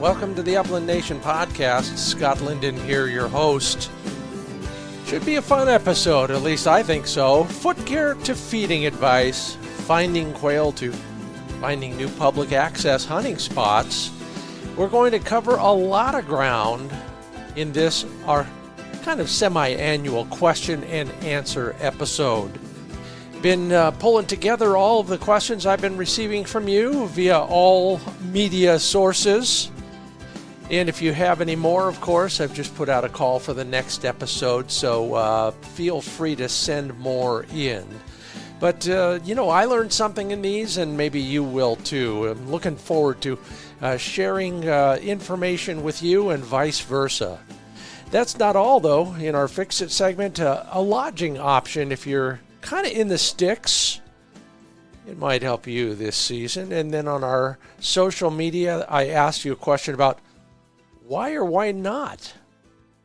Welcome to the Upland Nation podcast. Scott Linden here, your host. Should be a fun episode, at least I think so. Foot care to feeding advice, finding quail to finding new public access hunting spots. We're going to cover a lot of ground in this, our kind of semi-annual question and answer episode. Been pulling together all of the questions I've been receiving from you via all media sources. And if you have any more, of course, I've just put out a call for the next episode, so feel free to send more in. But, I learned something in these, and maybe you will too. I'm looking forward to sharing information with you and vice versa. That's not all, though. In our Fix It segment, a lodging option if you're kind of in the sticks. It might help you this season. And then on our social media, I asked you a question about why or why not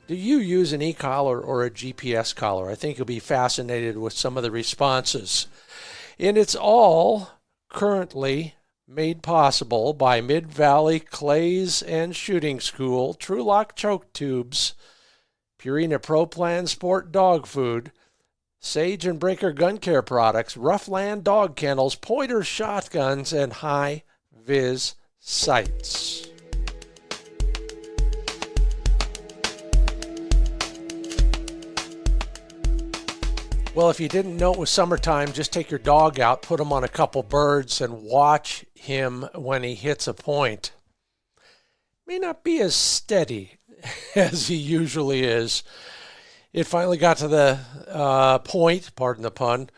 do you use an e-collar or a GPS collar? I think you'll be fascinated with some of the responses. And it's all currently made possible by Mid-Valley Clays and Shooting School, TrulockChokes tubes, Purina Pro Plan Sport dog food, Sage and Breaker gun care products, RuffLand dog kennels, Pointer shotguns, and HiViz sights. Well, if you didn't know it was summertime, just take your dog out, put him on a couple birds, and watch him when he hits a point. May not be as steady as he usually is. It finally got to the point, pardon the pun,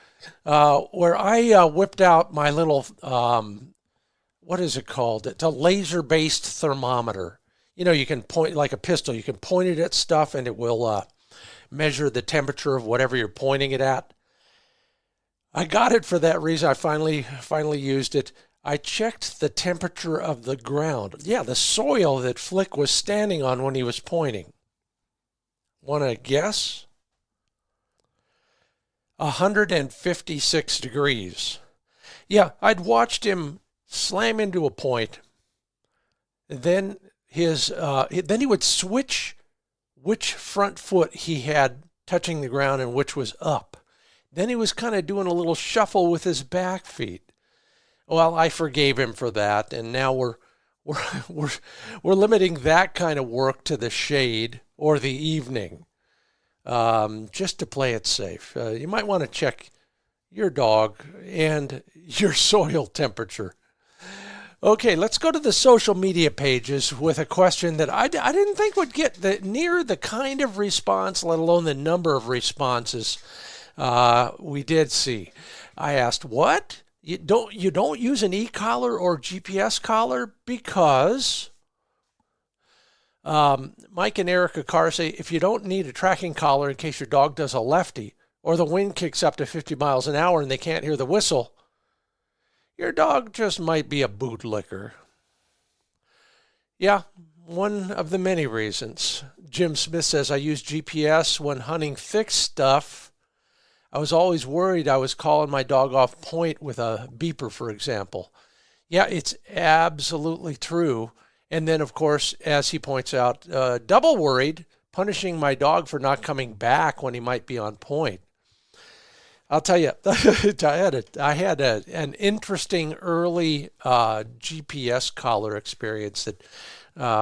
where I whipped out my little, what is it called? It's a laser-based thermometer. You know, you can point, like a pistol, you can point it at stuff and it will measure the temperature of whatever you're pointing it at. I got it for that reason. I finally used it. I checked the temperature of the ground. Yeah, the soil that Flick was standing on when he was pointing. Want to guess? 156 degrees. Yeah, I'd watched him slam into a point. Then then he would switch which front foot he had touching the ground and which was up. Then he was kind of doing a little shuffle with his back feet. Well, I forgave him for that, and now we're limiting that kind of work to the shade or the evening, just to play it safe. You might want to check your dog and your soil temperature. Okay, let's go to the social media pages with a question that I didn't think would get near the kind of response, let alone the number of responses we did see. I asked, what? You don't use an e-collar or GPS collar because Mike and Erica Carr say if you don't need a tracking collar in case your dog does a lefty or the wind kicks up to 50 miles an hour and they can't hear the whistle, your dog just might be a bootlicker. Yeah, one of the many reasons. Jim Smith says, I use GPS when hunting thick stuff. I was always worried I was calling my dog off point with a beeper, for example. Yeah, it's absolutely true. And then, of course, as he points out, double worried, punishing my dog for not coming back when he might be on point. I'll tell you, I had an interesting early GPS collar experience that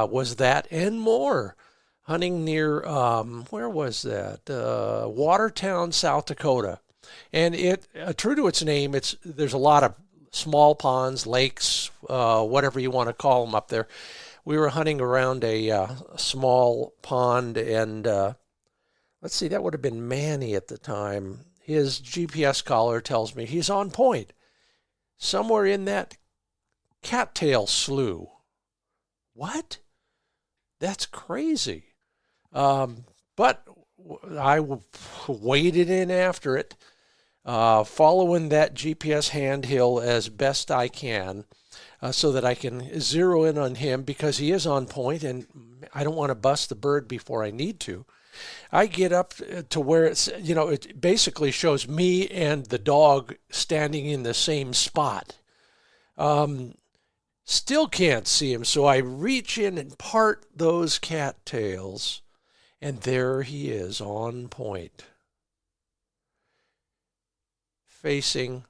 was that and more. Hunting near, where was that? Watertown, South Dakota. And it, true to its name, there's a lot of small ponds, lakes, whatever you want to call them up there. We were hunting around a small pond, and let's see, that would have been Manny at the time. His GPS collar tells me he's on point, somewhere in that cattail slough. What? That's crazy. But I waded in after it, following that GPS handhill as best I can, so that I can zero in on him because he is on point and I don't want to bust the bird before I need to. I get up to where it's, it basically shows me and the dog standing in the same spot. Still can't see him, so I reach in and part those cattails, and there he is on point, facing,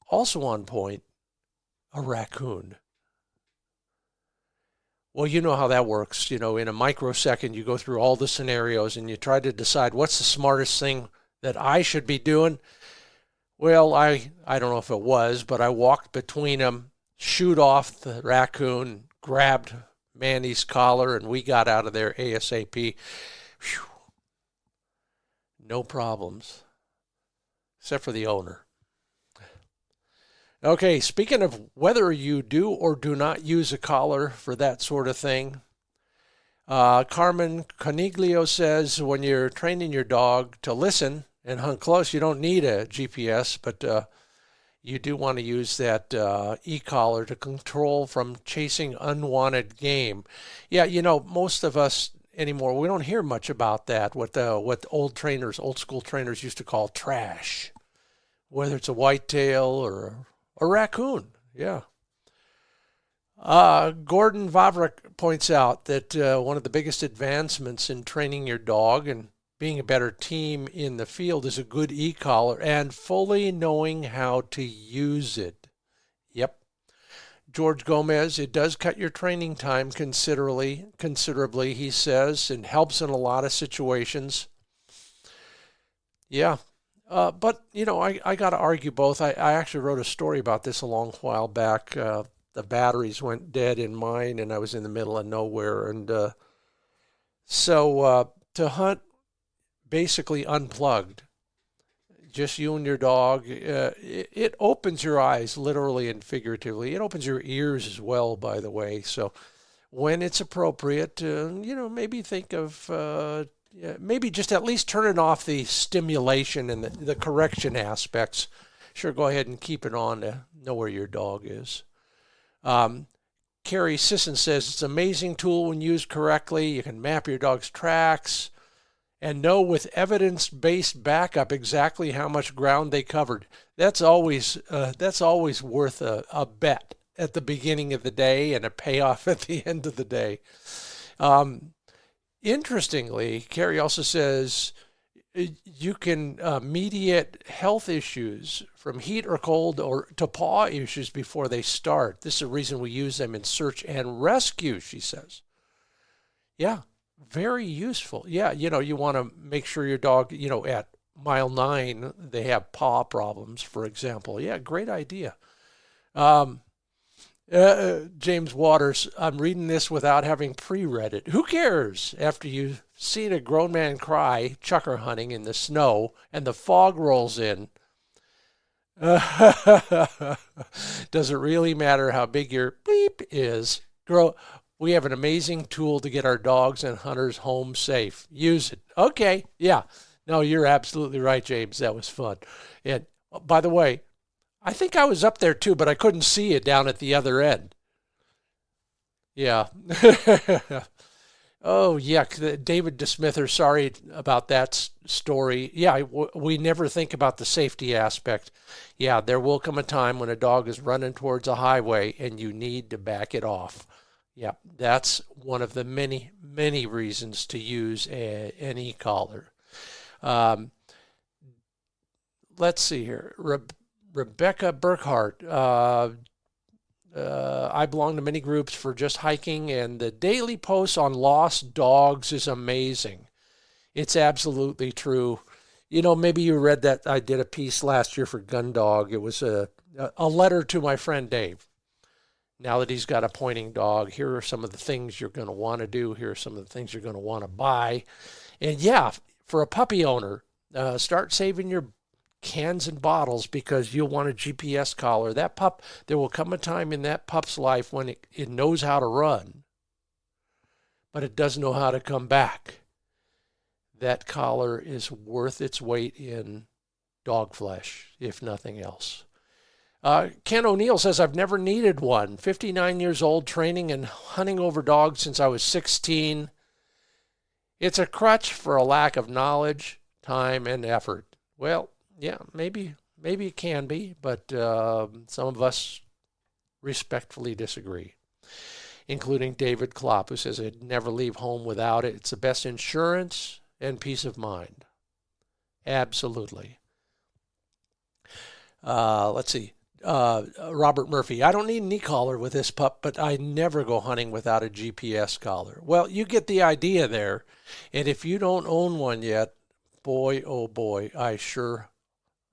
also on point, a raccoon. Well, you know how that works. In a microsecond, you go through all the scenarios and you try to decide what's the smartest thing that I should be doing. Well, I don't know if it was, but I walked between them, shooed off the raccoon, grabbed Manny's collar, and we got out of there ASAP. Whew. No problems, except for the owner. Okay, speaking of whether you do or do not use a collar for that sort of thing, Carmen Coniglio says when you're training your dog to listen and hunt close, you don't need a GPS, but you do want to use that e-collar to control from chasing unwanted game. Yeah, most of us anymore, we don't hear much about that, what old school trainers used to call trash, whether it's a whitetail or a raccoon. Yeah. Gordon Vavrak points out that one of the biggest advancements in training your dog and being a better team in the field is a good e-collar and fully knowing how to use it. Yep. George Gomez, it does cut your training time considerably, he says, and helps in a lot of situations. Yeah. But, I got to argue both. I actually wrote a story about this a long while back. The batteries went dead in mine, and I was in the middle of nowhere. And so to hunt basically unplugged, just you and your dog, it opens your eyes literally and figuratively. It opens your ears as well, by the way. So when it's appropriate, maybe think of... maybe just at least turning off the stimulation and the correction aspects. Sure, go ahead and keep it on to know where your dog is. Carrie Sisson says it's an amazing tool when used correctly. You can map your dog's tracks and know with evidence-based backup exactly how much ground they covered. That's always worth a bet at the beginning of the day and a payoff at the end of the day. Interestingly, Carrie also says you can mediate health issues from heat or cold or to paw issues before they start. This is the reason we use them in search and rescue, she says. Yeah, very useful. Yeah, you want to make sure your dog, at mile 9, they have paw problems, for example. Yeah, great idea. James Waters, I'm reading this without having pre-read it. Who cares? After you've seen a grown man cry chucker hunting in the snow and the fog rolls in, does it really matter how big your bleep is? We have an amazing tool to get our dogs and hunters home safe. Use it. Okay, yeah. No, you're absolutely right, James. That was fun. And by the way, I think I was up there too, but I couldn't see it down at the other end. Yeah. Oh, yeah. David DeSmither, sorry about that story. Yeah, we never think about the safety aspect. Yeah, there will come a time when a dog is running towards a highway and you need to back it off. Yeah, that's one of the many, many reasons to use an e-collar. Let's see here. Rebecca Burkhart, I belong to many groups for just hiking, and the daily posts on lost dogs is amazing. It's absolutely true. Maybe you read that I did a piece last year for Gun Dog. It was a letter to my friend Dave. Now that he's got a pointing dog, here are some of the things you're going to want to do. Here are some of the things you're going to want to buy. And yeah, for a puppy owner, start saving your cans and bottles because you'll want a GPS collar. That pup, there will come a time in that pup's life when it knows how to run, but it doesn't know how to come back. That collar is worth its weight in dog flesh, if nothing else. Ken O'Neill says, I've never needed one. 59 years old, training and hunting over dogs since I was 16. It's a crutch for a lack of knowledge, time, and effort. Well, yeah, maybe it can be, but some of us respectfully disagree, including David Klopp, who says I'd never leave home without it. It's the best insurance and peace of mind. Absolutely. Let's see. Robert Murphy, I don't need an e-collar with this pup, but I never go hunting without a GPS collar. Well, you get the idea there. And if you don't own one yet, boy, oh boy, I sure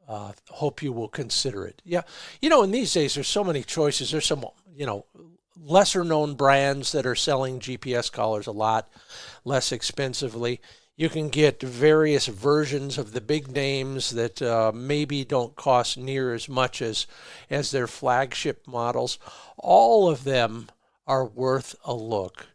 hope you will consider it. Yeah, in these days, there's so many choices. There's some, lesser known brands that are selling GPS collars a lot less expensively. You can get various versions of the big names that maybe don't cost near as much as their flagship models. All of them are worth a look.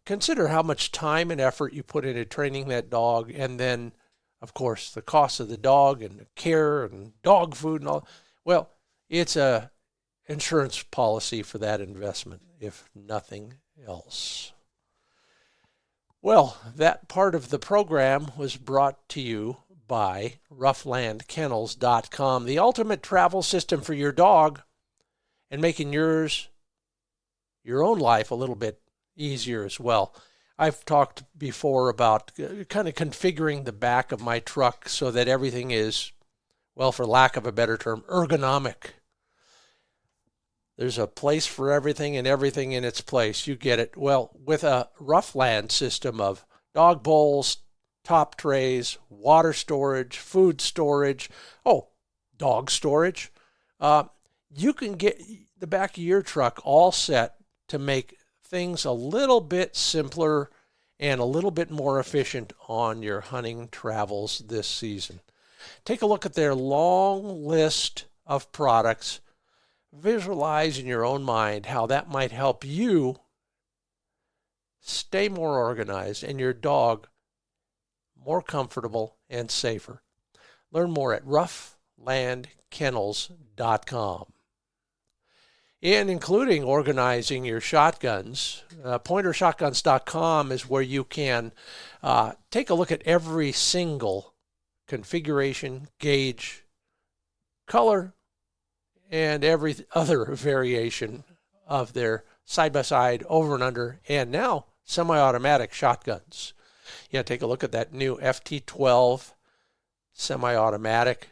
Consider how much time and effort you put into training that dog, and then, of course, the cost of the dog and the care and dog food and all. Well, it's a insurance policy for that investment, if nothing else. Well, that part of the program was brought to you by RuffLandKennels.com, the ultimate travel system for your dog, and making your own life a little bit easier as well. I've talked before about kind of configuring the back of my truck so that everything is, well, for lack of a better term, ergonomic. There's a place for everything and everything in its place. You get it. Well, with a RuffLand system of dog bowls, top trays, water storage, food storage, dog storage, you can get the back of your truck all set to make things a little bit simpler and a little bit more efficient on your hunting travels this season. Take a look at their long list of products. Visualize in your own mind how that might help you stay more organized and your dog more comfortable and safer. Learn more at RuffLandKennels.com. And including organizing your shotguns, pointershotguns.com is where you can take a look at every single configuration, gauge, color, and every other variation of their side-by-side, over and under, and now semi-automatic shotguns. Take a look at that new FT12 semi-automatic,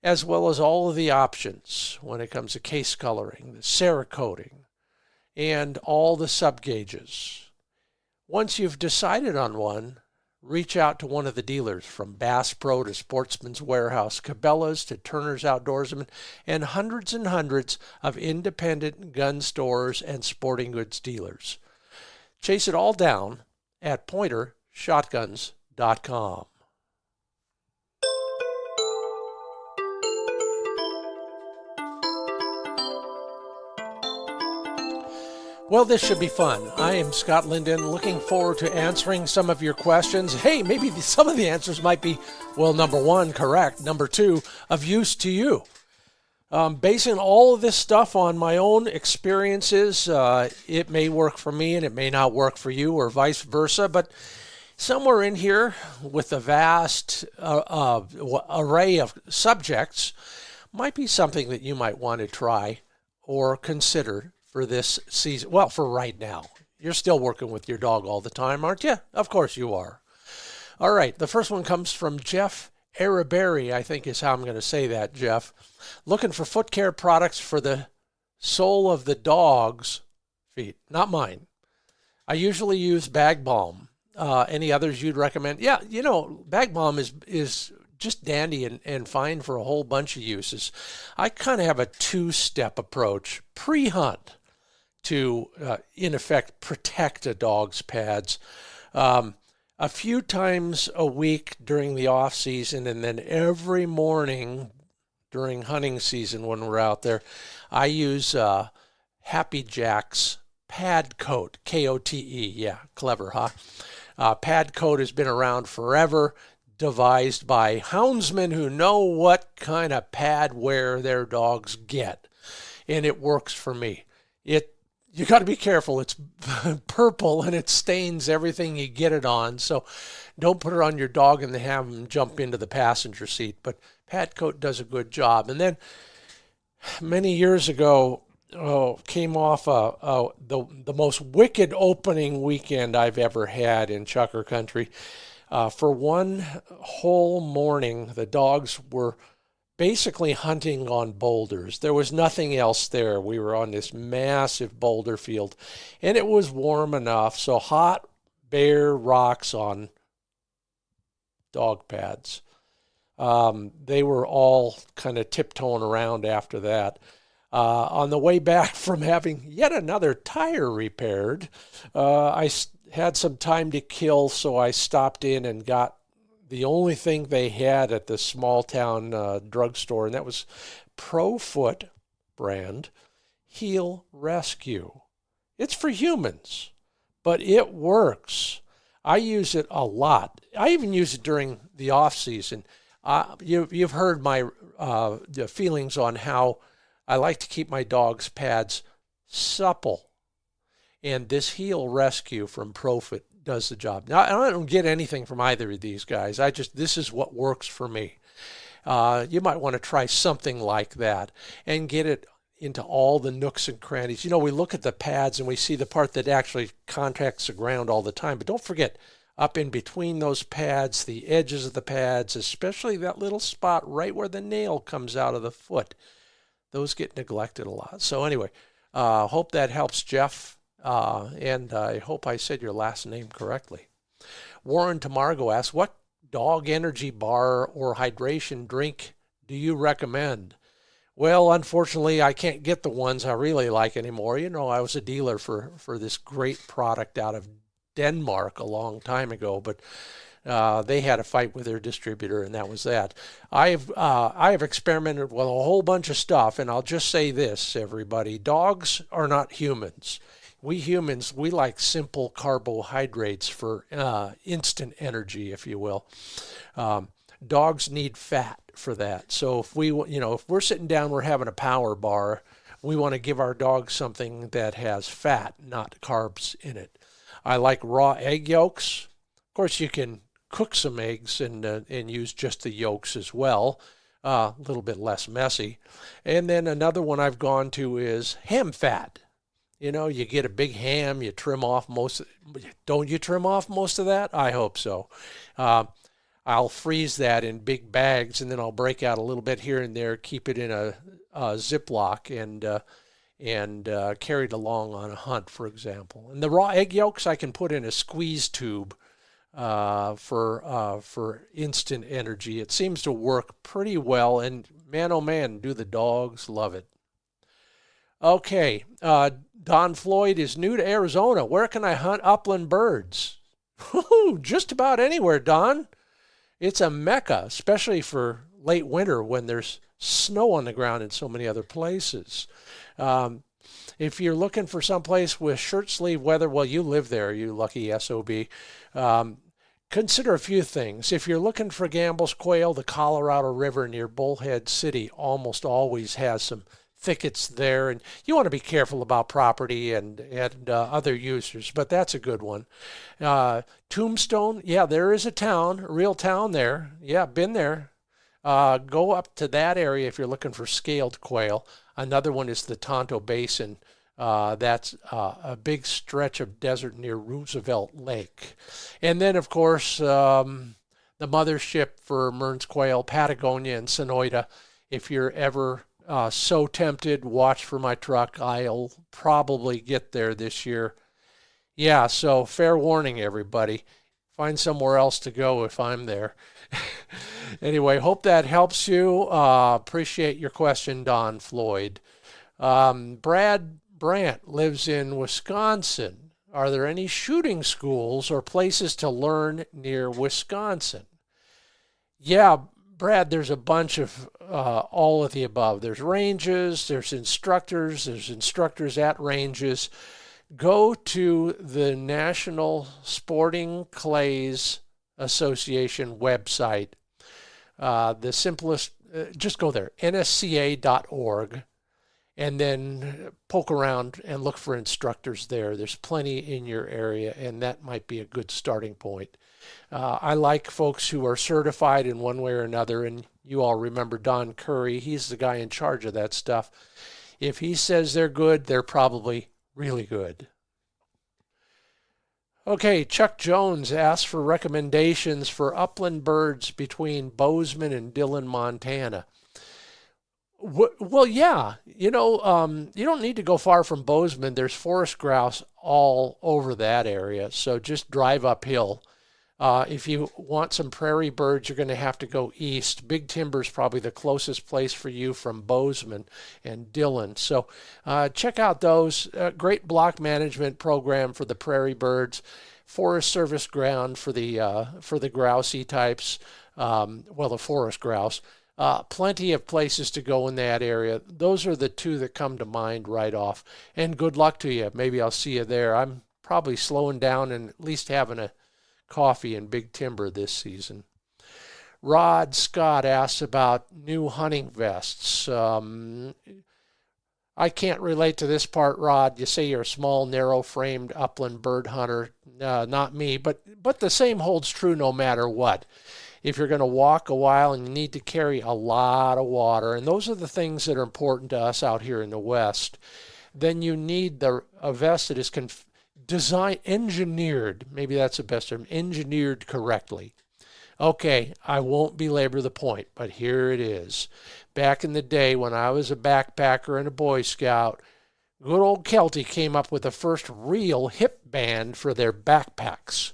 as well as all of the options when it comes to case coloring, the Cerakoting, and all the sub-gauges. Once you've decided on one, reach out to one of the dealers, from Bass Pro to Sportsman's Warehouse, Cabela's to Turner's Outdoorsman, and hundreds of independent gun stores and sporting goods dealers. Chase it all down at pointershotguns.com. Well, this should be fun. I am Scott Linden, looking forward to answering some of your questions. Hey, maybe some of the answers might be, well, number one, correct. Number two, of use to you. Basing all of this stuff on my own experiences, it may work for me and it may not work for you, or vice versa, but somewhere in here, with a vast array of subjects, might be something that you might want to try or consider for this season. Well, for right now. You're still working with your dog all the time, aren't you? Of course you are. All right, the first one comes from Jeff Araberry, I think is how I'm going to say that, Jeff. Looking for foot care products for the sole of the dog's feet, not mine. I usually use Bag Balm. Any others you'd recommend? Yeah, Bag Balm is just dandy and fine for a whole bunch of uses. I kind of have a two-step approach. Pre-hunt to, in effect, protect a dog's pads. A few times a week during the off season, and then every morning during hunting season when we're out there, I use Happy Jack's Pad Coat, K-O-T-E. Yeah, clever, huh? Pad Coat has been around forever, devised by houndsmen who know what kind of pad wear their dogs get, and it works for me. You got to be careful. It's purple and it stains everything you get it on, so don't put it on your dog and have them jump into the passenger seat. But Pad Coat does a good job. And then many years ago, came off the most wicked opening weekend I've ever had in Chucker Country. For one whole morning, the dogs were basically hunting on boulders. There was nothing else there. We were on this massive boulder field, and it was warm enough, so hot, bare rocks on dog pads. They were all kind of tiptoeing around after that. On the way back from having yet another tire repaired, I had some time to kill, so I stopped in and got the only thing they had at the small town drugstore, and that was Pro Foot brand Heel Rescue. It's for humans, but it works. I use it a lot. I even use it during the off season. You've heard my feelings on how I like to keep my dog's pads supple. And this Heel Rescue from Profit does the job. Now, I don't get anything from either of these guys. This is what works for me. You might want to try something like that and get it into all the nooks and crannies. You know, we look at the pads and we see the part that actually contacts the ground all the time. But don't forget, up in between those pads, the edges of the pads, especially that little spot right where the nail comes out of the foot, those get neglected a lot. So anyway, hope that helps, Jeff. And I hope I said your last name correctly. Warren Tamargo asks, what dog energy bar or hydration drink do you recommend? Well, unfortunately, I can't get the ones I really like anymore. You know, I was a dealer for this great product out of Denmark a long time ago, but they had a fight with their distributor, and that was that. I have experimented with a whole bunch of stuff, and I'll just say this, everybody. Dogs are not humans. We humans, we like simple carbohydrates for instant energy, if you will. Dogs need fat for that. So if we're sitting down, we're having a power bar, we want to give our dog something that has fat, not carbs in it. I like raw egg yolks. Of course, you can cook some eggs and use just the yolks as well. A little bit less messy. And then another one I've gone to is ham fat. You know, you get a big ham, you trim off don't you trim off most of that? I hope so. I'll freeze that in big bags, and then I'll break out a little bit here and there, keep it in a Ziploc, and carry it along on a hunt, for example. And the raw egg yolks I can put in a squeeze tube for instant energy. It seems to work pretty well, and man, oh man, do the dogs love it. Okay, Don Floyd is new to Arizona. Where can I hunt upland birds? Just about anywhere, Don. It's a mecca, especially for late winter when there's snow on the ground in so many other places. If you're looking for someplace with shirt sleeve weather, well, you live there, you lucky SOB. Consider a few things. If you're looking for Gambel's quail, the Colorado River near Bullhead City almost always has some thickets there, and you want to be careful about property and other users, but that's a good one. Tombstone, yeah, there is a real town there. Yeah, been there. Go up to that area if you're looking for scaled quail. Another one is the Tonto Basin. That's a big stretch of desert near Roosevelt Lake. And then, of course, the mothership for Mearns quail, Patagonia and Sonoyta. If you're ever so tempted, watch for my truck. I'll probably get there this year. Yeah, so fair warning, everybody. Find somewhere else to go if I'm there. Anyway, hope that helps you. Appreciate your question, Don Floyd. Brad Brandt lives in Wisconsin. Are there any shooting schools or places to learn near Wisconsin? Yeah, Brad, there's a bunch of all of the above. There's ranges, there's instructors at ranges. Go to the National Sporting Clays Association website. The simplest, just go there, nsca.org, and then poke around and look for instructors there. There's plenty in your area, and that might be a good starting point. I like folks who are certified in one way or another, and you all remember Don Curry. He's the guy in charge of that stuff. If he says they're good, they're probably really good. Okay, Chuck Jones asks for recommendations for upland birds between Bozeman and Dillon, Montana. Well, yeah, you don't need to go far from Bozeman. There's forest grouse all over that area, so just drive uphill. If you want some prairie birds, you're going to have to go east. Big Timber is probably the closest place for you from Bozeman and Dillon. So check out those. Great block management program for the prairie birds. Forest Service ground for the grousey types, the forest grouse. Plenty of places to go in that area. Those are the two that come to mind right off. And good luck to you. Maybe I'll see you there. I'm probably slowing down and at least having a coffee in Big Timber this season. Rod Scott asks about new hunting vests. I can't relate to this part, Rod. You say you're a small, narrow-framed upland bird hunter. Not me, but the same holds true no matter what. If you're going to walk a while and you need to carry a lot of water, and those are the things that are important to us out here in the West, then you need a vest that is engineered, maybe that's the best term, engineered correctly. Okay, I won't belabor the point, but here it is. Back in the day when I was a backpacker and a Boy Scout, good old Kelty came up with the first real hip band for their backpacks.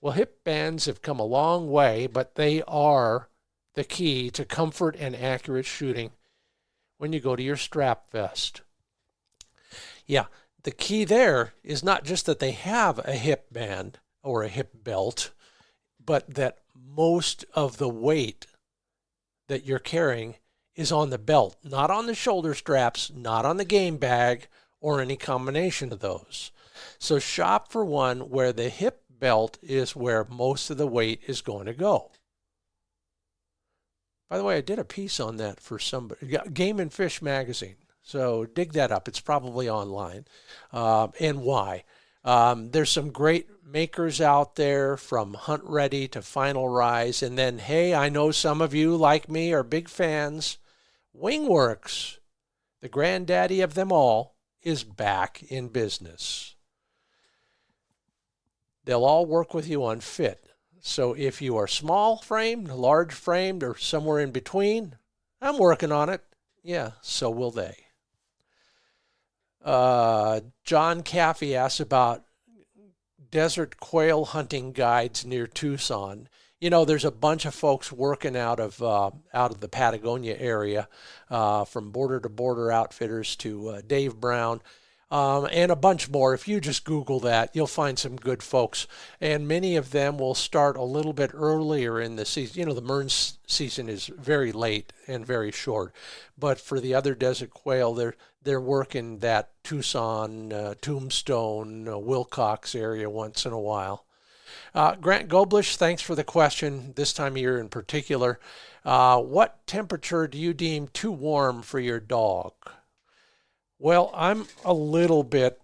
Well, hip bands have come a long way, but they are the key to comfort and accurate shooting when you go to your strap vest. Yeah, the key there is not just that they have a hip band or a hip belt, but that most of the weight that you're carrying is on the belt, not on the shoulder straps, not on the game bag, or any combination of those. So shop for one where the hip belt is where most of the weight is going to go. By the way, I did a piece on that for somebody, Game and Fish magazine. So dig that up. It's probably online. And why? There's some great makers out there, from Hunt Ready to Final Rise. And then, hey, I know some of you, like me, are big fans. Wingworks, the granddaddy of them all, is back in business. They'll all work with you on fit. So if you are small framed, large framed, or somewhere in between, I'm working on it. Yeah, so will they. John Caffey asks about desert quail hunting guides near Tucson. You know, there's a bunch of folks working out of the Patagonia area, from Border to Border Outfitters to Dave Brown, and a bunch more. If you just Google that, you'll find some good folks. And many of them will start a little bit earlier in the season. You know, the Mearns season is very late and very short. But for the other desert quail, they're working that Tucson, Tombstone, Wilcox area once in a while. Grant Goblish, thanks for the question, this time of year in particular. What temperature do you deem too warm for your dog? Well, I'm a little bit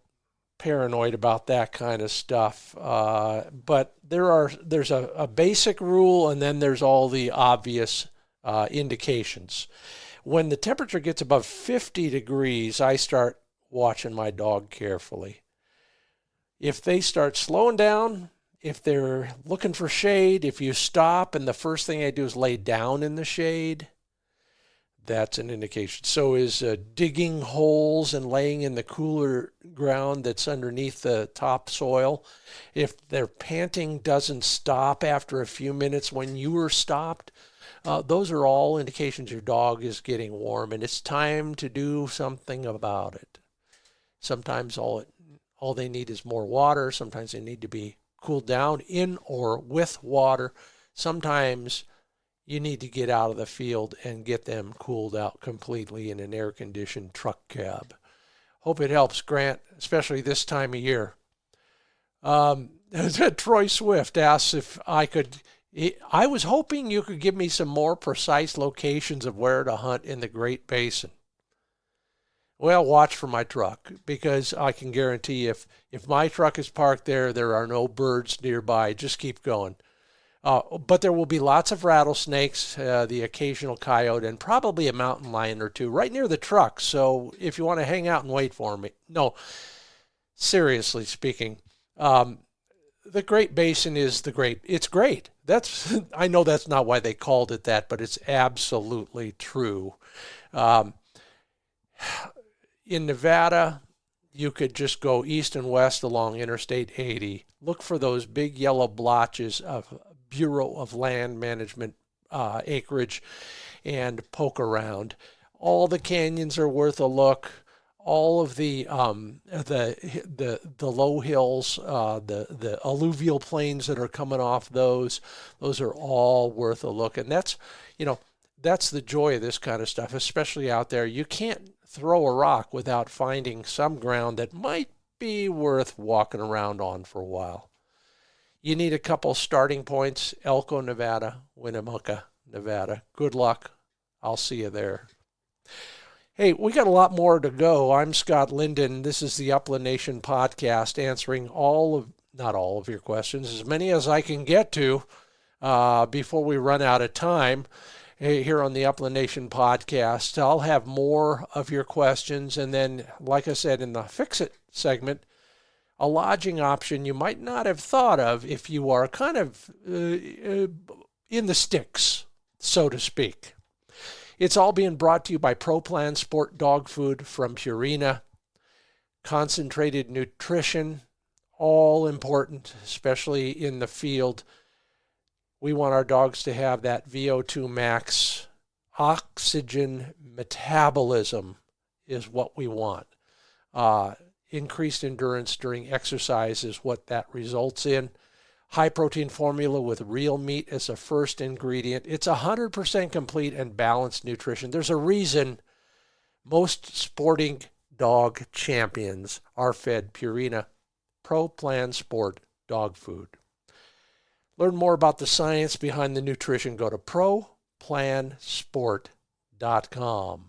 paranoid about that kind of stuff, but there's a basic rule, and then there's all the obvious indications. When the temperature gets above 50 degrees, I start watching my dog carefully. If they start slowing down, if they're looking for shade, if you stop and the first thing they do is lay down in the shade, that's an indication. So is digging holes and laying in the cooler ground that's underneath the topsoil. If their panting doesn't stop after a few minutes when you were stopped, those are all indications your dog is getting warm, and it's time to do something about it. Sometimes all they need is more water. Sometimes they need to be cooled down in or with water. Sometimes you need to get out of the field and get them cooled out completely in an air-conditioned truck cab. Hope it helps, Grant, especially this time of year. Troy Swift asks if I was hoping you could give me some more precise locations of where to hunt in the Great Basin. Well, watch for my truck, because I can guarantee if my truck is parked there, there are no birds nearby. Just keep going. But there will be lots of rattlesnakes, the occasional coyote, and probably a mountain lion or two right near the truck. So if you want to hang out and wait for me. No, seriously speaking, the Great Basin is it's great. I know that's not why they called it that, but it's absolutely true. In Nevada, you could just go east and west along Interstate 80. Look for those big yellow blotches of Bureau of Land Management acreage and poke around. All the canyons are worth a look. All of the low hills, the alluvial plains that are coming off those are all worth a look. And that's the joy of this kind of stuff, especially out there. You can't throw a rock without finding some ground that might be worth walking around on for a while. You need a couple starting points: Elko, Nevada, Winnemucca, Nevada. Good luck. I'll see you there. Hey, we got a lot more to go. I'm Scott Linden. This is the Upland Nation podcast, answering not all of your questions, as many as I can get to before we run out of time here on the Upland Nation podcast. I'll have more of your questions, and then, like I said, in the Fix It segment, a lodging option you might not have thought of if you are kind of in the sticks, so to speak. It's all being brought to you by Pro Plan Sport dog food from Purina. Concentrated nutrition, all important, especially in the field. We want our dogs to have that VO2 max. Oxygen metabolism is what we want. Increased endurance during exercise is what that results in. High protein formula with real meat as a first ingredient. It's 100% complete and balanced nutrition. There's a reason most sporting dog champions are fed Purina Pro Plan Sport dog food. Learn more about the science behind the nutrition. Go to ProPlansport.com.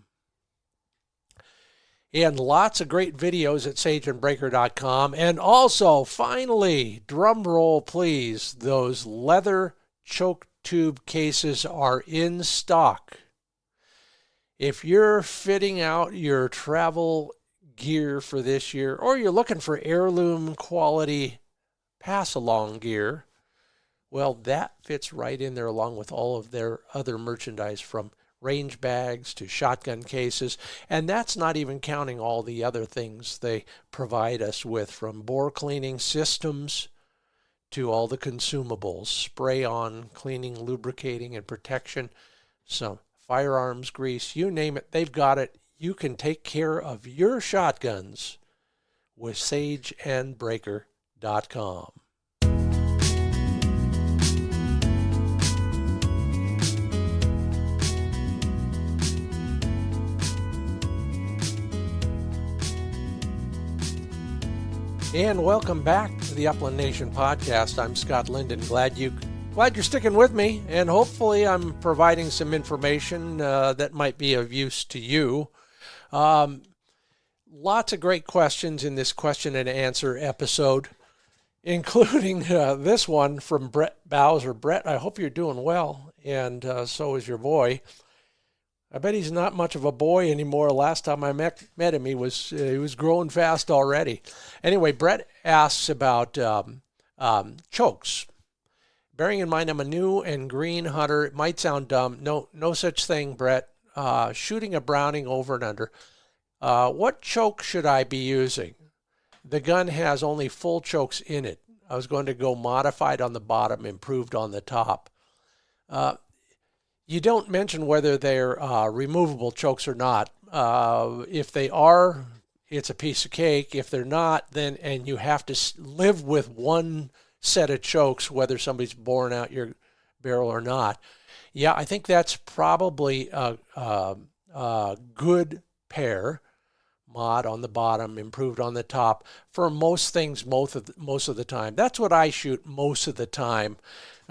And lots of great videos at sageandbreaker.com. And also, finally, drum roll please, those leather choke tube cases are in stock. If you're fitting out your travel gear for this year, or you're looking for heirloom quality pass-along gear, well, that fits right in there along with all of their other merchandise, from range bags to shotgun cases, and that's not even counting all the other things they provide us with, from bore cleaning systems to all the consumables, spray-on cleaning, lubricating, and protection, some firearms grease, you name it, they've got it. You can take care of your shotguns with sageandbreaker.com. And welcome back to the Upland Nation podcast. I'm Scott Linden. Glad you're sticking with me, and hopefully I'm providing some information that might be of use to you. Lots of great questions in this question and answer episode, including this one from Brett Bowser. Brett, I hope you're doing well, and so is your boy. I bet he's not much of a boy anymore. Last time I met him, he was growing fast already. Anyway, Brett asks about chokes. Bearing in mind I'm a new and green hunter, it might sound dumb. No such thing, Brett. Shooting a Browning over and under. What choke should I be using? The gun has only full chokes in it. I was going to go modified on the bottom, improved on the top. You don't mention whether they're removable chokes or not. If they are, it's a piece of cake. If they're not, then and you have to live with one set of chokes, whether somebody's boring out your barrel or not. Yeah, I think that's probably a good pair. Mod on the bottom, improved on the top, for most things most of the time. That's what I shoot most of the time.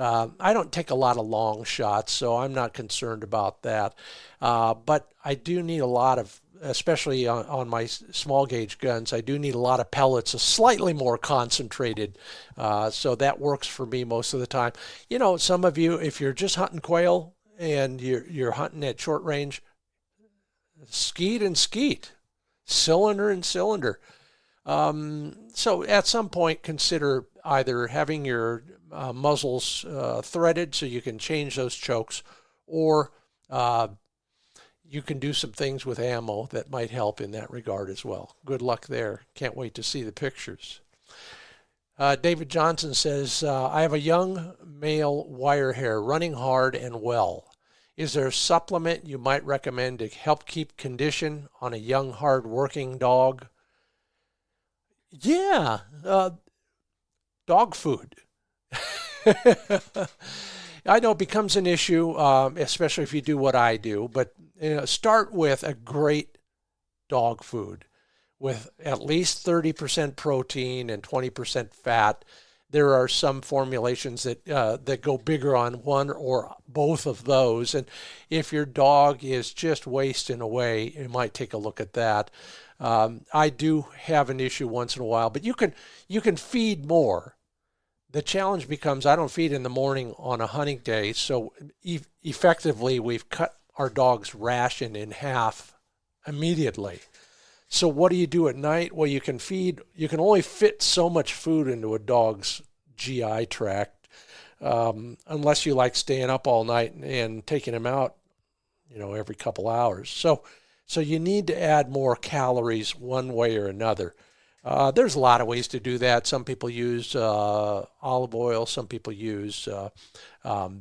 I don't take a lot of long shots, so I'm not concerned about that. But I do need a lot of especially on my small gauge guns, I do need a lot of pellets, a slightly more concentrated. So that works for me most of the time. You know, some of you, if you're just hunting quail and you're hunting at short range, skeet and skeet, cylinder and cylinder. So at some point, consider either having your muzzles threaded so you can change those chokes, or you can do some things with ammo that might help in that regard as well. Good luck there. Can't wait to see the pictures. David Johnson says, I have a young male wire hair running hard and well. Is there a supplement you might recommend to help keep condition on a young, hard-working dog? Yeah, dog food. I know it becomes an issue, especially if you do what I do, but start with a great dog food with at least 30% protein and 20% fat. There are some formulations that go bigger on one or both of those. And if your dog is just wasting away, you might take a look at that. I do have an issue once in a while, but you can feed more. The challenge becomes I don't feed in the morning on a hunting day, so effectively we've cut our dog's ration in half immediately. So what do you do at night? Well, you can only fit so much food into a dog's GI tract, unless you like staying up all night and taking him out, every couple hours. So you need to add more calories one way or another. There's a lot of ways to do that. Some people use olive oil. Some people use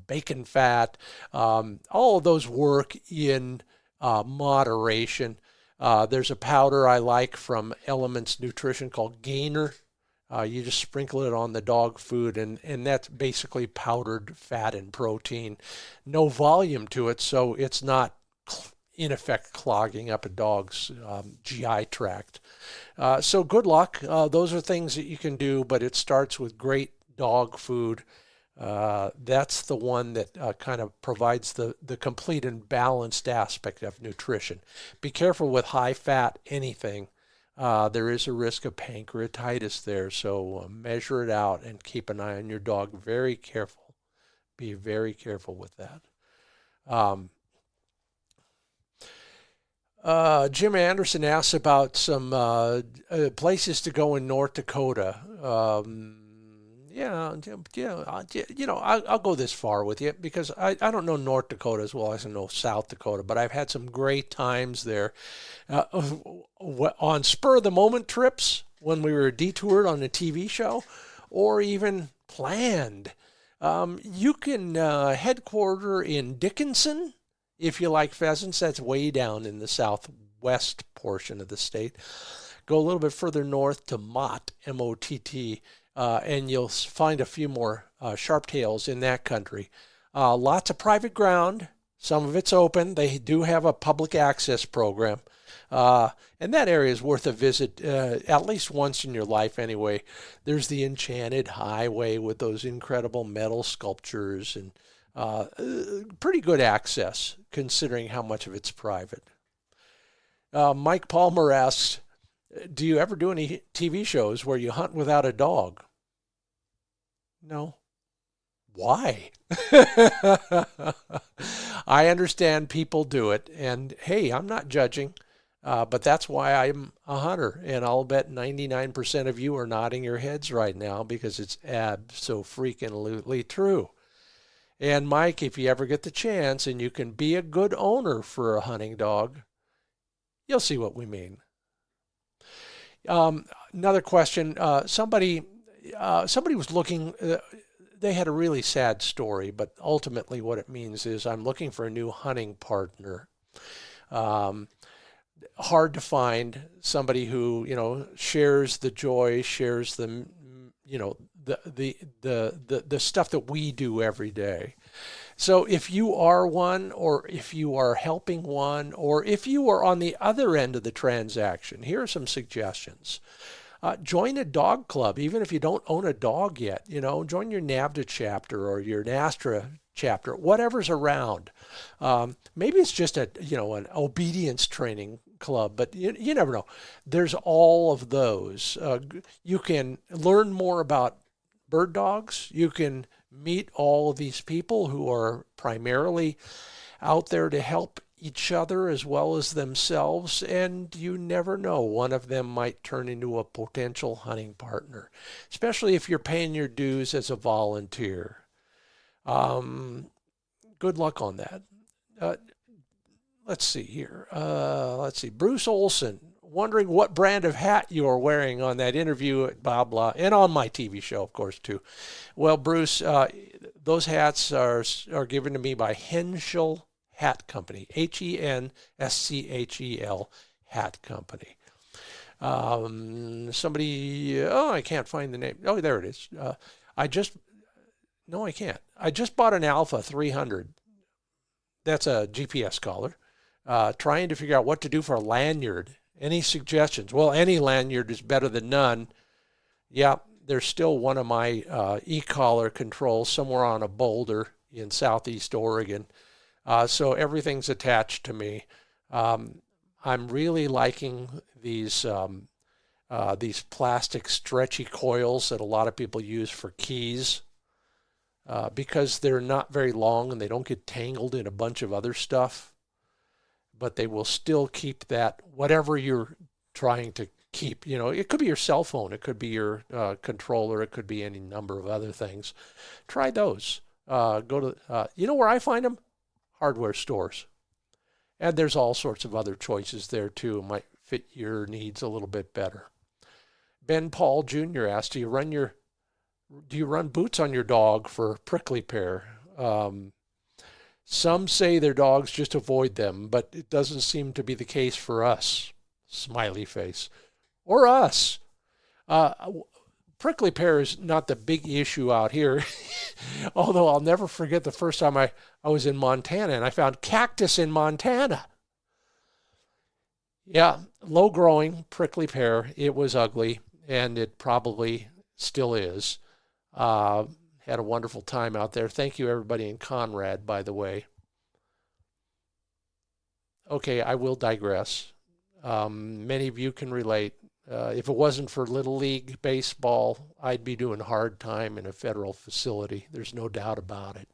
bacon fat. All of those work in moderation. There's a powder I like from Elements Nutrition called Gainer. You just sprinkle it on the dog food, and that's basically powdered fat and protein. No volume to it, so it's not, in effect, clogging up a dog's GI tract. So good luck. Those are things that you can do, but it starts with great dog food. That's the one that kind of provides the complete and balanced aspect of nutrition. Be careful with high fat anything. There is a risk of pancreatitis there, so measure it out and keep an eye on your dog. Very careful. Be very careful with that. Jim Anderson asks about some places to go in North Dakota. I'll go this far with you because I don't know North Dakota as well as I know South Dakota, but I've had some great times there on spur-of-the-moment trips when we were detoured on a TV show, or even planned. You can headquarter in Dickinson if you like pheasants. That's way down in the southwest portion of the state. Go a little bit further north to Mott, M-O-T-T, and you'll find a few more sharptails in that country. Lots of private ground. Some of it's open. They do have a public access program. And that area is worth a visit at least once in your life anyway. There's the Enchanted Highway with those incredible metal sculptures and pretty good access considering how much of it's private. Mike Palmer asks, do you ever do any TV shows where you hunt without a dog? No. Why? I understand people do it, and hey, I'm not judging, but that's why I'm a hunter, and I'll bet 99% of you are nodding your heads right now because it's abso-freaking-lutely true. And Mike, if you ever get the chance and you can be a good owner for a hunting dog, you'll see what we mean. Another question, somebody was looking, they had a really sad story, but ultimately what it means is I'm looking for a new hunting partner. Hard to find somebody who, shares the joy, shares the, the stuff that we do every day. So if you are one, or if you are helping one, or if you are on the other end of the transaction, here are some suggestions. Join a dog club, even if you don't own a dog yet. Join your NAVDA chapter or your NASTRA chapter, whatever's around. Maybe it's just an obedience training club, but you never know. There's all of those. You can learn more about bird dogs. You can meet all of these people who are primarily out there to help each other as well as themselves, and you never know, one of them might turn into a potential hunting partner, especially if you're paying your dues as a volunteer. Good luck on that. Let's see here. Let's see. Bruce Olson, wondering what brand of hat you are wearing on that interview at blah, blah, and on my TV show, of course, too. Well, Bruce, those hats are given to me by Henschel Hat Company, Henschel Hat Company. Somebody, I can't find the name. Oh, there it is. I can't. I just bought an Alpha 300. That's a GPS collar. Trying to figure out what to do for a lanyard. Any suggestions? Well, any lanyard is better than none. Yeah, there's still one of my e-collar controls somewhere on a boulder in Southeast Oregon. So everything's attached to me. I'm really liking these plastic stretchy coils that a lot of people use for keys because they're not very long and they don't get tangled in a bunch of other stuff. But they will still keep that, whatever you're trying to keep. You know, it could be your cell phone, it could be your controller, it could be any number of other things. Try those. Go to, you know where I find them? Hardware stores. And there's all sorts of other choices there too. It might fit your needs a little bit better. Ben Paul Jr. asked, do you run boots on your dog for prickly pear? Some say their dogs just avoid them, but it doesn't seem to be the case for us. Smiley face. Or us. Prickly pear is not the big issue out here. Although I'll never forget the first time I was in Montana and I found cactus in Montana. Yeah, low growing prickly pear. It was ugly and it probably still is. Had a wonderful time out there. Thank you everybody in Conrad, by the way. Okay, I will digress. Many of you can relate. If it wasn't for Little League baseball, I'd be doing hard time in a federal facility. There's no doubt about it.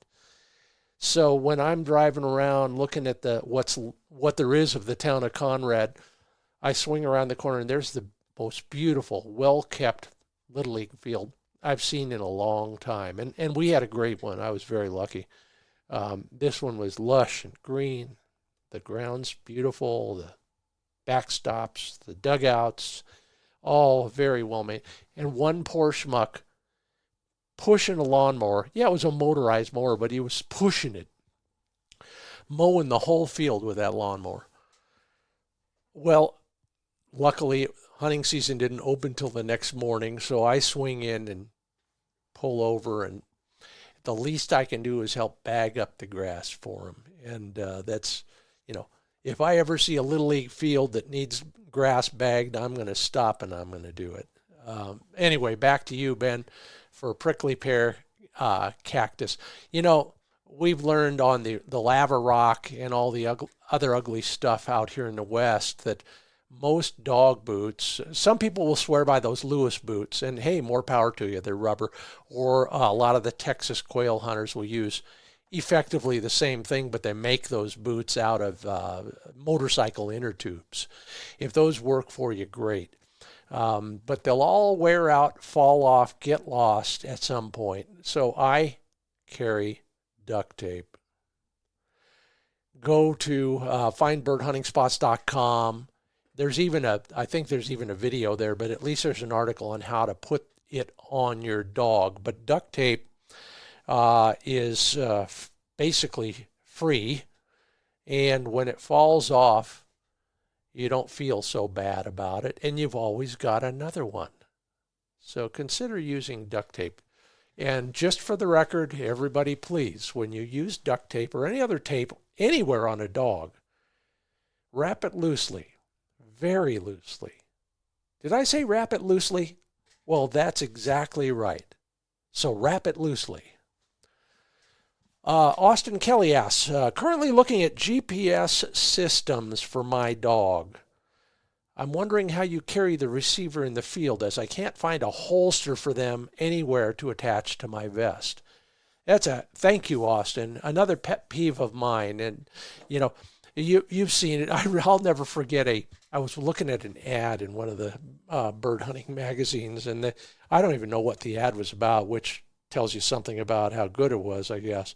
So when I'm driving around looking at what there is of the town of Conrad, I swing around the corner and there's the most beautiful, well-kept Little League field I've seen in a long time. And we had a great one. I was very lucky. This one was lush and green. The ground's beautiful. The backstops, the dugouts, all very well made. And one poor schmuck pushing a lawnmower. Yeah, it was a motorized mower, but he was pushing it, mowing the whole field with that lawnmower. Well, luckily, hunting season didn't open till the next morning, so I swing in and pull over, and the least I can do is help bag up the grass for him. And that's, if I ever see a Little League field that needs grass bagged, I'm going to stop and I'm going to do it. Anyway, back to you, Ben, for prickly pear cactus. We've learned on the lava rock and all the other ugly stuff out here in the West that most dog boots, some people will swear by those Lewis boots, and hey, more power to you, they're rubber, or a lot of the Texas quail hunters will use effectively the same thing, but they make those boots out of motorcycle inner tubes. If those work for you, great. But they'll all wear out, fall off, get lost at some point. So I carry duct tape. Go to findbirdhuntingspots.com. I think there's even a video there, but at least there's an article on how to put it on your dog. But duct tape is basically free, and when it falls off, you don't feel so bad about it, and you've always got another one. So consider using duct tape. And just for the record, everybody, please, when you use duct tape or any other tape anywhere on a dog, wrap it loosely, very loosely. Did I say wrap it loosely? Well, that's exactly right. So wrap it loosely. Austin Kelly asks, currently looking at GPS systems for my dog. I'm wondering how you carry the receiver in the field, as I can't find a holster for them anywhere to attach to my vest. Thank you, Austin. Another pet peeve of mine, and you know, you've seen it. I'll never forget I was looking at an ad in one of the bird hunting magazines, and I don't even know what the ad was about, which tells you something about how good it was, I guess.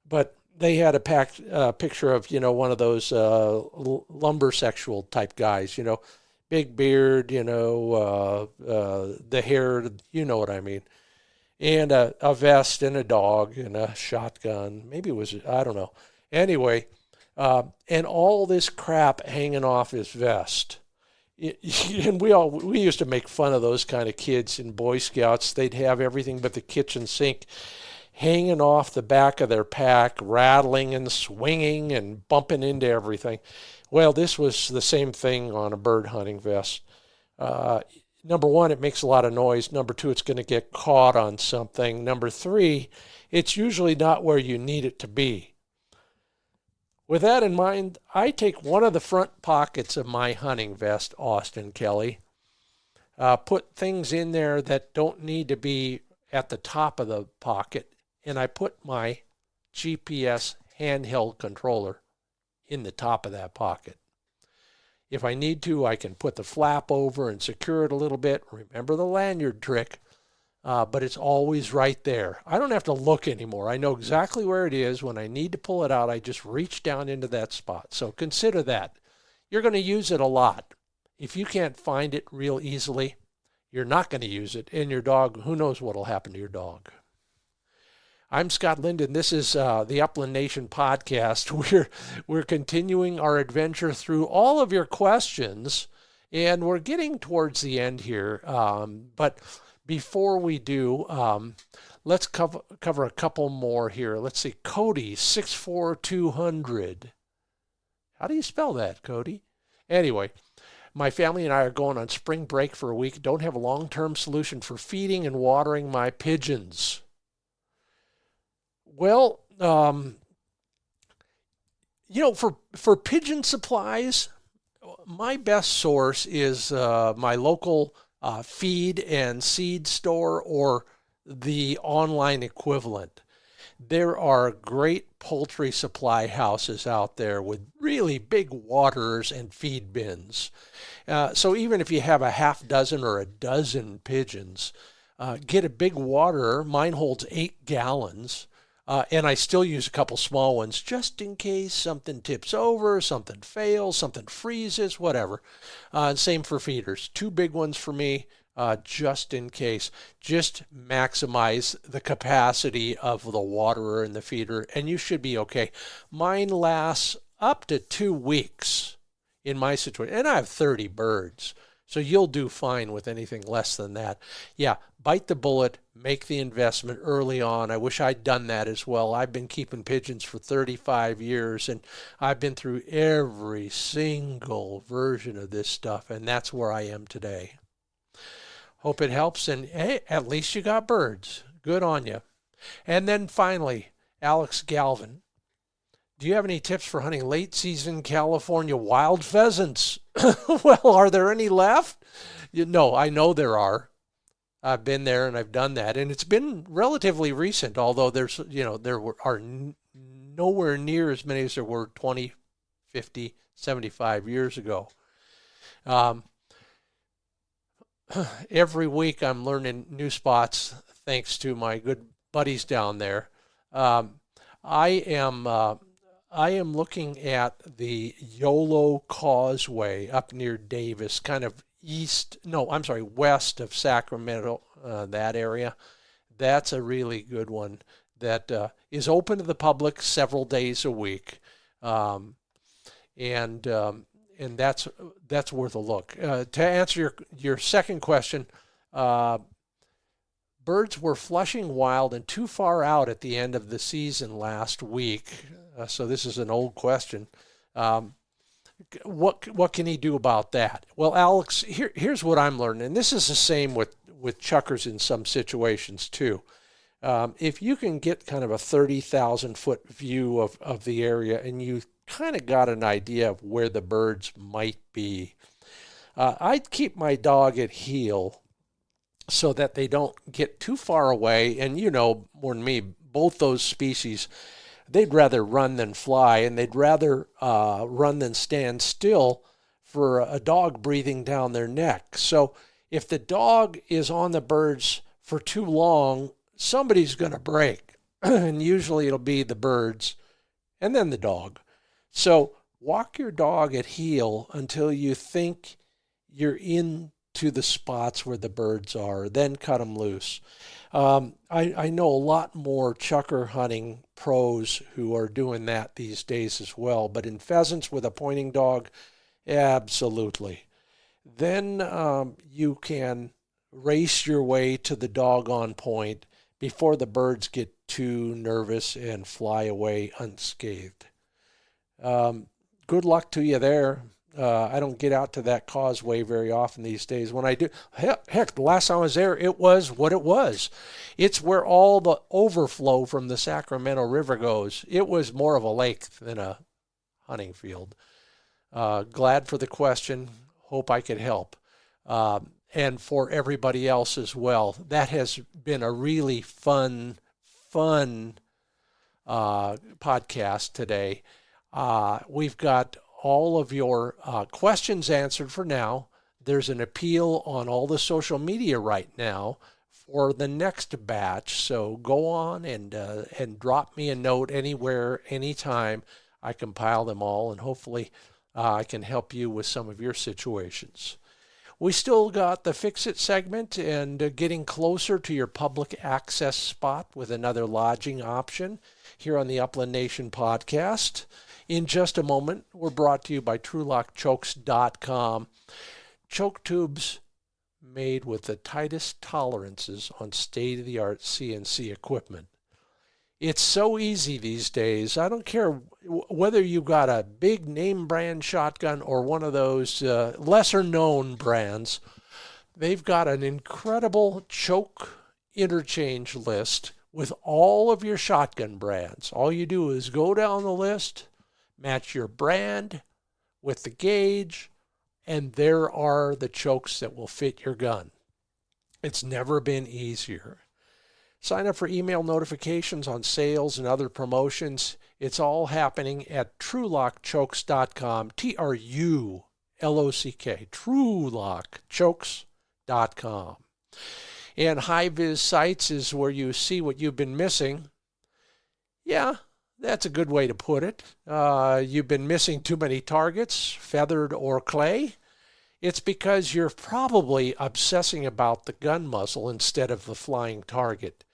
But they had a picture of, one of those lumbersexual type guys, big beard, the hair, you know what I mean, and a vest and a dog and a shotgun. Maybe it was, I don't know. Anyway, and all this crap hanging off his vest. And we used to make fun of those kind of kids in Boy Scouts. They'd have everything but the kitchen sink hanging off the back of their pack, rattling and swinging and bumping into everything. Well, this was the same thing on a bird hunting vest. Number one, it makes a lot of noise. Number two, it's going to get caught on something. Number three, it's usually not where you need it to be. With that in mind, I take one of the front pockets of my hunting vest, Austin Kelly, put things in there that don't need to be at the top of the pocket, and I put my GPS handheld controller in the top of that pocket. If I need to, I can put the flap over and secure it a little bit. Remember the lanyard trick, but it's always right there. I don't have to look anymore. I know exactly where it is. When I need to pull it out, I just reach down into that spot. So consider that. You're going to use it a lot. If you can't find it real easily, you're not going to use it. And your dog, who knows what will happen to your dog. I'm Scott Linden. This is the Upland Nation podcast. We're continuing our adventure through all of your questions, and we're getting towards the end here. But before we do, let's cover a couple more here. Let's see. Cody 64200. How do you spell that, Cody? Anyway, my family and I are going on spring break for a week. Don't have a long-term solution for feeding and watering my pigeons. Well, for pigeon supplies, my best source is my local feed and seed store or the online equivalent. There are great poultry supply houses out there with really big waterers and feed bins. So even if you have a half dozen or a dozen pigeons, get a big waterer. Mine holds 8 gallons. And I still use a couple small ones just in case something tips over, something fails, something freezes, whatever. And same for feeders. 2 big ones for me, just in case. Just maximize the capacity of the waterer and the feeder, and you should be okay. Mine lasts up to 2 weeks in my situation, and I have 30 birds. So you'll do fine with anything less than that. Yeah, bite the bullet, make the investment early on. I wish I'd done that as well. I've been keeping pigeons for 35 years, and I've been through every single version of this stuff, and that's where I am today. Hope it helps, and hey, at least you got birds. Good on you. And then finally, Alex Galvin. Do you have any tips for hunting late season California wild pheasants? Well, are there any left? No, I know there are. I've been there and I've done that, and it's been relatively recent, although there are nowhere near as many as there were 20, 50, 75 years ago. Every week I'm learning new spots thanks to my good buddies down there. I am looking at the Yolo Causeway up near Davis, kind of west of Sacramento, that area. That's a really good one that is open to the public several days a week. And that's worth a look. To answer your second question, birds were flushing wild and too far out at the end of the season last week. So this is an old question. What can he do about that? Well, Alex, here's what I'm learning, and this is the same with chuckers in some situations too. If you can get kind of a 30,000 foot view of the area and you kind of got an idea of where the birds might be, I'd keep my dog at heel so that they don't get too far away. And you know more than me, both those species, they'd rather run than fly, and they'd rather run than stand still for a dog breathing down their neck. So if the dog is on the birds for too long, somebody's going to break. And usually it'll be the birds and then the dog. So walk your dog at heel until you think you're into the spots where the birds are, then cut them loose. I know a lot more chucker hunting pros who are doing that these days as well, but in pheasants with a pointing dog, absolutely. Then you can race your way to the dog on point before the birds get too nervous and fly away unscathed. Good luck to you there. I don't get out to that causeway very often these days. When I do, heck, the last time I was there, it was what it was. It's where all the overflow from the Sacramento River goes. It was more of a lake than a hunting field. Glad for the question. Hope I could help. And for everybody else as well. That has been a really fun podcast today. We've got all of your questions answered for now. There's an appeal on all the social media right now for the next batch. So go on and drop me a note anywhere, anytime. I compile them all, and hopefully I can help you with some of your situations. We still got the Fix It segment and getting closer to your public access spot with another lodging option here on the Upland Nation podcast. In just a moment, we're brought to you by TrulockChokes.com. Choke tubes made with the tightest tolerances on state-of-the-art CNC equipment. It's so easy these days. I don't care whether you've got a big name brand shotgun or one of those lesser known brands. They've got an incredible choke interchange list with all of your shotgun brands. All you do is go down the list, match your brand with the gauge, and there are the chokes that will fit your gun. It's never been easier. Sign up for email notifications on sales and other promotions. It's all happening at TrulockChokes.com, TruLock, TrulockChokes.com. And HiViz Sights is where you see what you've been missing. Yeah, that's a good way to put it. You've been missing too many targets, feathered or clay. It's because you're probably obsessing about the gun muzzle instead of the flying target.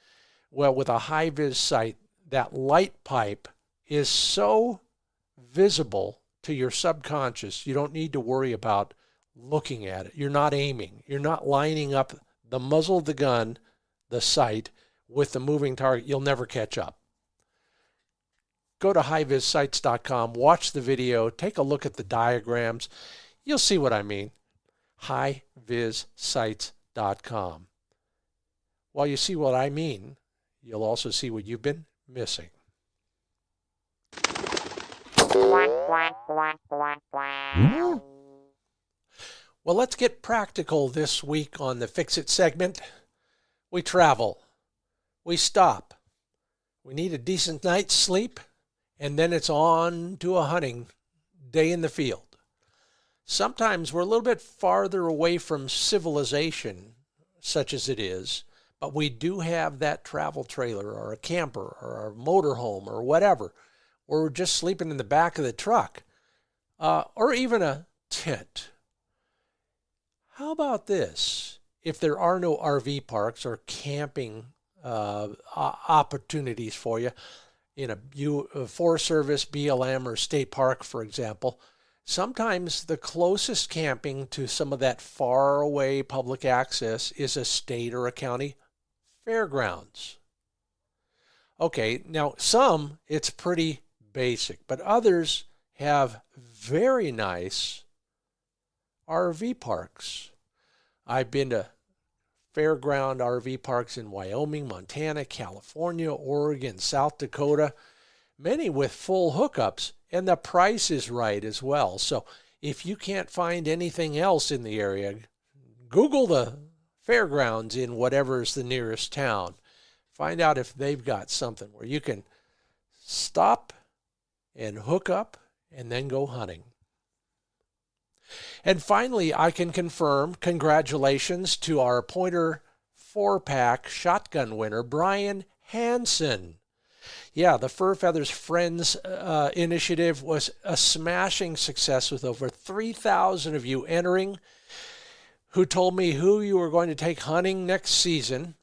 Well, with a HiViz sight, that light pipe is so visible to your subconscious, you don't need to worry about looking at it. You're not aiming. You're not lining up the muzzle of the gun, the sight, with the moving target. You'll never catch up. Go to HiVizSights.com, watch the video, take a look at the diagrams. You'll see what I mean. HiVizSights.com. While you see what I mean, you'll also see what you've been missing. Well, let's get practical this week on the Fix It segment. We travel. We stop. We need a decent night's sleep, and then it's on to a hunting day in the field. Sometimes we're a little bit farther away from civilization, such as it is, but we do have that travel trailer or a camper or a motorhome or whatever, or we're just sleeping in the back of the truck, or even a tent. How about this? If there are no RV parks or camping opportunities for you in a Forest Service, BLM, or state park, for example, sometimes the closest camping to some of that far away public access is a state or a county fairgrounds. Okay, now some it's pretty basic, but others have very nice RV parks. I've been to fairground RV parks in Wyoming, Montana, California, Oregon, South Dakota, many with full hookups, and the price is right as well. So If you can't find anything else in the area, Google the fairgrounds in whatever's the nearest town. Find out if they've got something where you can stop and hook up and then go hunting. And finally, I can confirm congratulations to our Pointer 4-pack shotgun winner, Brian Hansen. Yeah, the Fur Feathers Friends initiative was a smashing success with over 3,000 of you entering who told me who you were going to take hunting next season.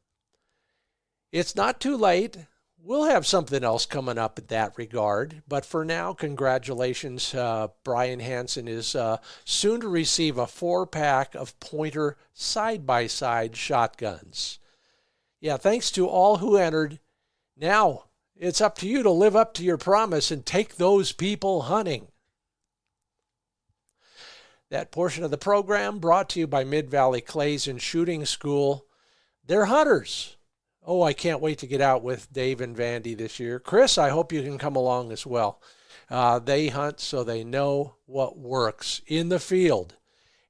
It's not too late. We'll have something else coming up in that regard. But for now, congratulations. Brian Hansen is soon to receive a 4-pack of Pointer side-by-side shotguns. Yeah, thanks to all who entered. Now, it's up to you to live up to your promise and take those people hunting. That portion of the program brought to you by Mid-Valley Clays and Shooting School. They're hunters. Oh, I can't wait to get out with Dave and Vandy this year. Chris, I hope you can come along as well. They hunt so they know what works in the field.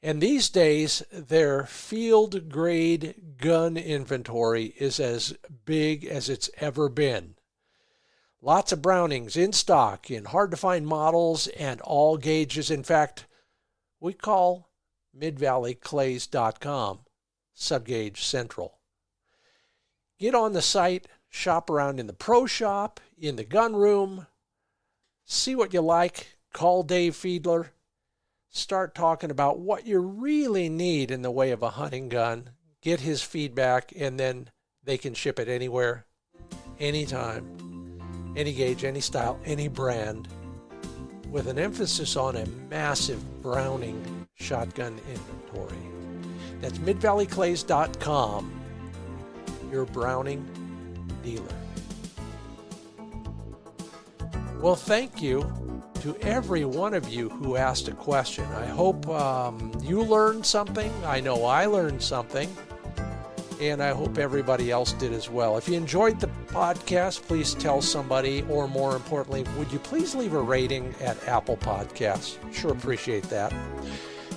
And these days, their field-grade gun inventory is as big as it's ever been. Lots of Brownings in stock in hard-to-find models and all gauges. In fact, we call midvalleyclays.com Subgauge Central. Get on the site, shop around in the pro shop, in the gun room, see what you like, call Dave Fiedler, start talking about what you really need in the way of a hunting gun, get his feedback, and then they can ship it anywhere, anytime, any gauge, any style, any brand, with an emphasis on a massive Browning shotgun inventory. That's midvalleyclays.com, your Browning dealer. Well, thank you to every one of you who asked a question. I hope you learned something. I know I learned something. And I hope everybody else did as well. If you enjoyed the podcast, please tell somebody, or more importantly, would you please leave a rating at Apple Podcasts? Sure appreciate that.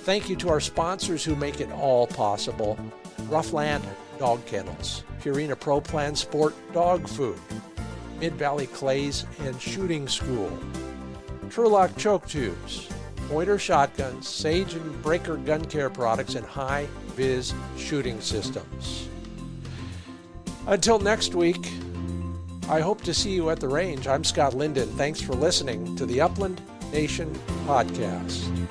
Thank you to our sponsors who make it all possible. RuffLand Dog Kennels, Purina Pro Plan Sport Dog Food, Mid-Valley Clays and Shooting School, TrulockChokes Tubes, Pointer Shotguns, Sage and Breaker Gun Care Products, and HiViz Shooting Systems. Until next week, I hope to see you at the range. I'm Scott Linden. Thanks for listening to the Upland Nation Podcast.